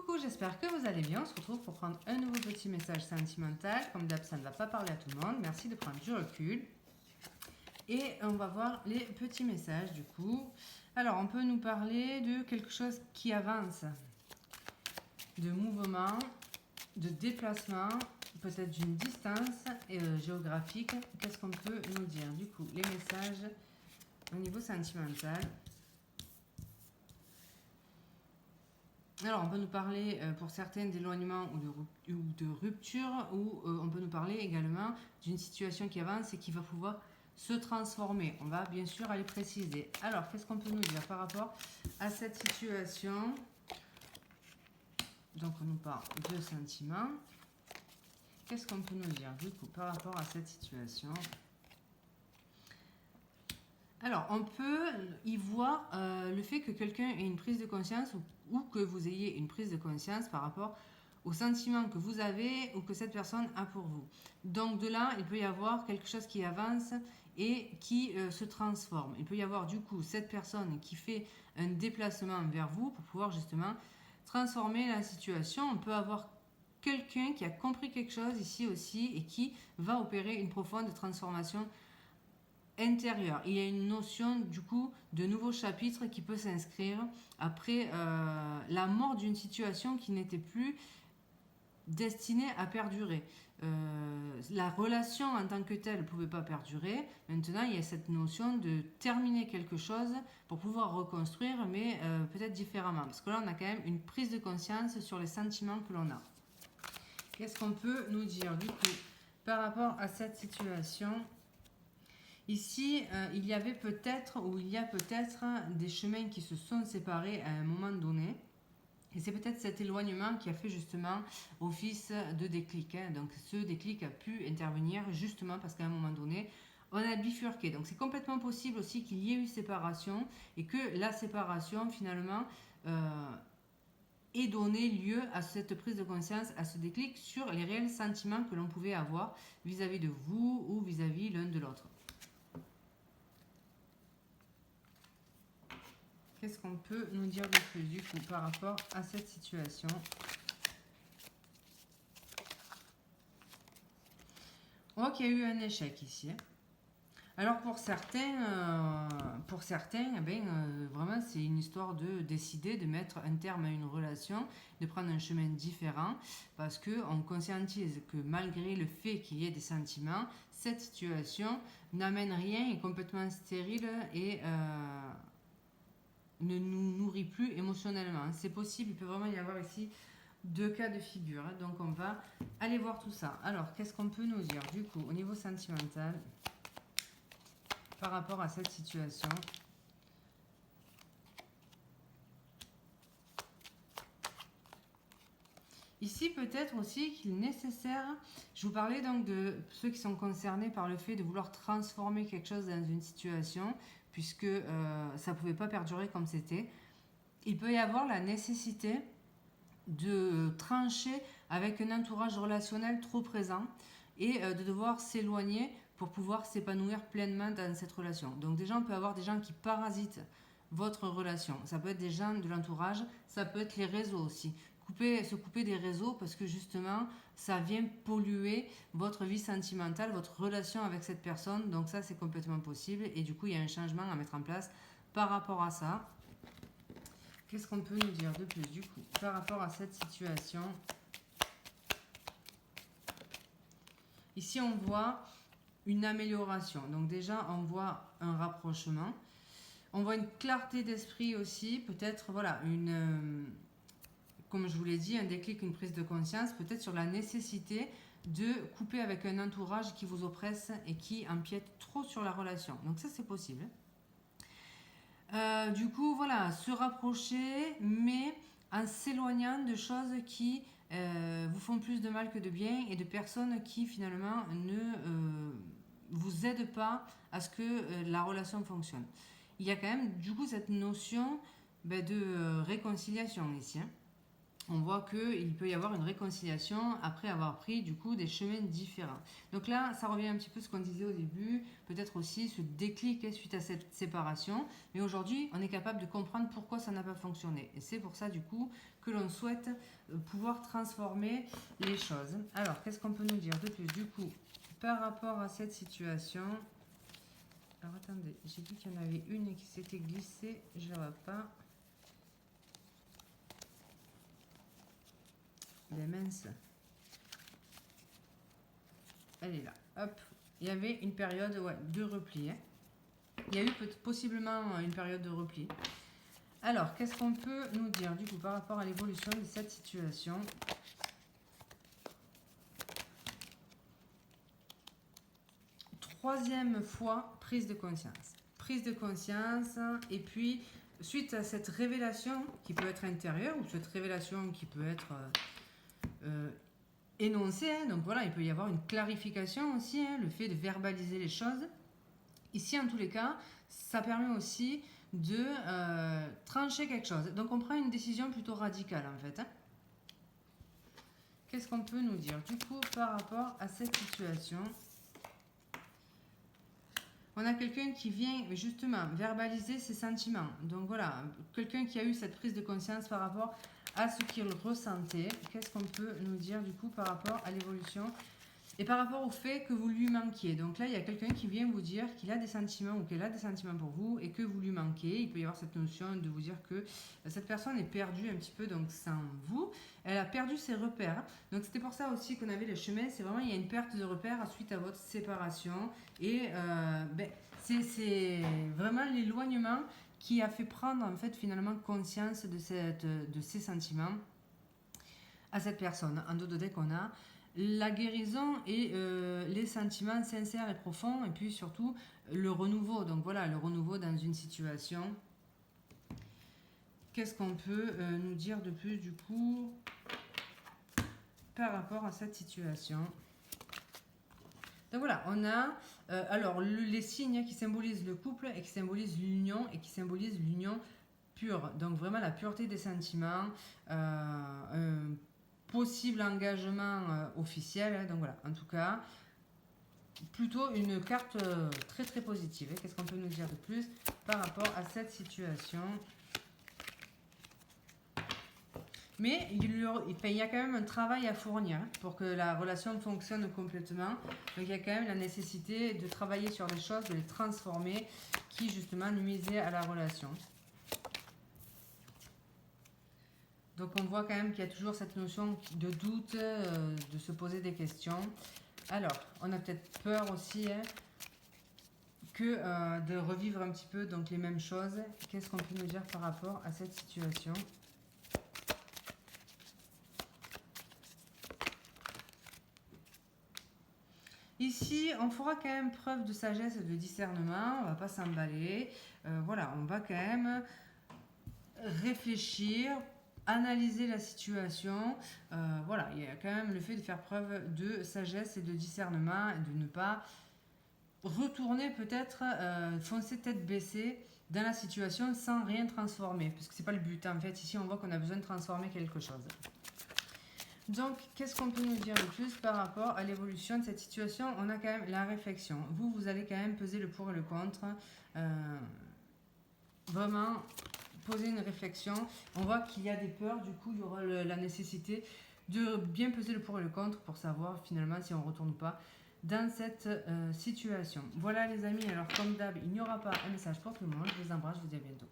Coucou, j'espère que vous allez bien. On se retrouve pour prendre un nouveau petit message sentimental. Comme d'hab, ça ne va pas parler à tout le monde. Merci de prendre du recul. Et on va voir les petits messages du coup. Alors, on peut nous parler de quelque chose qui avance, de mouvement, de déplacement, peut-être d'une distance géographique. Qu'est-ce qu'on peut nous dire du coup? Les messages au niveau sentimental. Alors, on peut nous parler pour certains d'éloignement ou de rupture, ou on peut nous parler également d'une situation qui avance et qui va pouvoir se transformer. On va bien sûr aller préciser. Alors, qu'est-ce qu'on peut nous dire par rapport à cette situation? Donc, on nous parle de sentiments. Qu'est-ce qu'on peut nous dire du coup par rapport à cette situation? Alors, on peut y voir le fait que quelqu'un ait une prise de conscience ou que vous ayez une prise de conscience par rapport aux sentiments que vous avez ou que cette personne a pour vous. Donc, de là, il peut y avoir quelque chose qui avance et qui se transforme. Il peut y avoir du coup cette personne qui fait un déplacement vers vous pour pouvoir justement transformer la situation. On peut avoir quelqu'un qui a compris quelque chose ici aussi et qui va opérer une profonde transformation intérieur. Il y a une notion du coup de nouveau chapitre qui peut s'inscrire après la mort d'une situation qui n'était plus destinée à perdurer. La relation en tant que telle ne pouvait pas perdurer. Maintenant, il y a cette notion de terminer quelque chose pour pouvoir reconstruire, mais peut-être différemment. Parce que là, on a quand même une prise de conscience sur les sentiments que l'on a. Qu'est-ce qu'on peut nous dire du coup par rapport à cette situation? Ici, il y a peut-être des chemins qui se sont séparés à un moment donné. Et c'est peut-être cet éloignement qui a fait justement office de déclic. Donc ce déclic a pu intervenir justement parce qu'à un moment donné, on a bifurqué. Donc c'est complètement possible aussi qu'il y ait eu séparation et que la séparation finalement ait donné lieu à cette prise de conscience, à ce déclic sur les réels sentiments que l'on pouvait avoir vis-à-vis de vous ou vis-à-vis l'un de l'autre. Qu'est-ce qu'on peut nous dire de plus du coup par rapport à cette situation? On voit qu'il y a eu un échec ici. Alors pour certains, vraiment c'est une histoire de décider de mettre un terme à une relation, de prendre un chemin différent, parce qu'on conscientise que malgré le fait qu'il y ait des sentiments, cette situation n'amène rien, est complètement stérile et ne nous nourrit plus émotionnellement. C'est possible, il peut vraiment y avoir ici deux cas de figure. Donc on va aller voir tout ça. Alors, qu'est-ce qu'on peut nous dire du coup au niveau sentimental par rapport à cette situation? Ici, peut-être aussi qu'il est nécessaire, je vous parlais donc de ceux qui sont concernés par le fait de vouloir transformer quelque chose dans une situation, puisque ça ne pouvait pas perdurer comme c'était. Il peut y avoir la nécessité de trancher avec un entourage relationnel trop présent et de devoir s'éloigner pour pouvoir s'épanouir pleinement dans cette relation. Donc déjà, on peut avoir des gens qui parasitent votre relation. Ça peut être des gens de l'entourage, ça peut être les réseaux aussi. Se couper des réseaux parce que justement, ça vient polluer votre vie sentimentale, votre relation avec cette personne. Donc ça, c'est complètement possible. Et du coup, il y a un changement à mettre en place par rapport à ça. Qu'est-ce qu'on peut nous dire de plus du coup par rapport à cette situation? Ici, on voit une amélioration. Donc déjà, on voit un rapprochement. On voit une clarté d'esprit aussi. Peut-être, voilà, comme je vous l'ai dit, un déclic, une prise de conscience. Peut-être sur la nécessité de couper avec un entourage qui vous oppresse et qui empiète trop sur la relation. Donc ça, c'est possible. Du coup, voilà, se rapprocher, mais en s'éloignant de choses qui vous font plus de mal que de bien et de personnes qui finalement ne vous aident pas à ce que la relation fonctionne. Il y a quand même du coup cette notion de réconciliation ici. on voit qu'il peut y avoir une réconciliation après avoir pris du coup des chemins différents. Donc là, ça revient un petit peu à ce qu'on disait au début, peut-être aussi ce déclic suite à cette séparation. Mais aujourd'hui, on est capable de comprendre pourquoi ça n'a pas fonctionné. Et c'est pour ça du coup que l'on souhaite pouvoir transformer les choses. Alors, qu'est-ce qu'on peut nous dire de plus du coup par rapport à cette situation? Alors attendez, j'ai dit qu'il y en avait une qui s'était glissée, je ne la vois pas. Les minces. Elle est là. Hop. Il y avait une période de repli. Hein. Il y a eu possiblement une période de repli. Alors, qu'est-ce qu'on peut nous dire du coup par rapport à l'évolution de cette situation? Troisième fois, prise de conscience. Prise de conscience et puis suite à cette révélation qui peut être intérieure ou cette révélation qui peut être énoncée, hein, donc voilà, il peut y avoir une clarification aussi, hein, le fait de verbaliser les choses. Ici, en tous les cas, ça permet aussi de trancher quelque chose. Donc on prend une décision plutôt radicale en fait. Hein. Qu'est-ce qu'on peut nous dire du coup par rapport à cette situation? On a quelqu'un qui vient justement verbaliser ses sentiments. Donc voilà, quelqu'un qui a eu cette prise de conscience par rapport à ce qu'il ressentait. Qu'est-ce qu'on peut nous dire du coup par rapport à l'évolution et par rapport au fait que vous lui manquiez? Donc là, il y a quelqu'un qui vient vous dire qu'il a des sentiments ou qu'elle a des sentiments pour vous et que vous lui manquez. Il peut y avoir cette notion de vous dire que cette personne est perdue un petit peu donc sans vous. Elle a perdu ses repères. Donc c'était pour ça aussi qu'on avait le chemin. C'est vraiment, il y a une perte de repères suite à votre séparation. Et c'est vraiment l'éloignement qui a fait prendre en fait finalement conscience de ces sentiments à cette personne. En dos de deck, on a la guérison et les sentiments sincères et profonds, et puis surtout le renouveau. Donc voilà, le renouveau dans une situation. Qu'est-ce qu'on peut nous dire de plus du coup par rapport à cette situation? Donc voilà, on a alors les signes qui symbolisent le couple et qui symbolisent l'union et qui symbolisent l'union pure. Donc vraiment la pureté des sentiments, possible engagement officiel. Donc voilà, en tout cas, plutôt une carte très très positive. Qu'est-ce qu'on peut nous dire de plus par rapport à cette situation? Mais il y a quand même un travail à fournir pour que la relation fonctionne complètement. Donc il y a quand même la nécessité de travailler sur les choses, de les transformer, qui justement nuisaient à la relation. Donc on voit quand même qu'il y a toujours cette notion de doute, de se poser des questions. Alors, on a peut-être peur aussi hein, que de revivre un petit peu donc, les mêmes choses. Qu'est-ce qu'on peut nous dire par rapport à cette situation? Ici, on fera quand même preuve de sagesse et de discernement. On ne va pas s'emballer. Voilà, on va quand même réfléchir, analyser la situation. Voilà, il y a quand même le fait de faire preuve de sagesse et de discernement et de ne pas retourner peut-être, foncer tête baissée dans la situation sans rien transformer. Parce que c'est pas le but. En fait, ici, on voit qu'on a besoin de transformer quelque chose. Donc, qu'est-ce qu'on peut nous dire de plus par rapport à l'évolution de cette situation? On a quand même la réflexion. Vous allez quand même peser le pour et le contre. Vraiment poser une réflexion. On voit qu'il y a des peurs. Du coup, il y aura la nécessité de bien peser le pour et le contre pour savoir finalement si on ne retourne pas dans cette situation. Voilà les amis. Alors, comme d'hab, il n'y aura pas un message pour tout le monde. Je vous embrasse. Je vous dis à bientôt.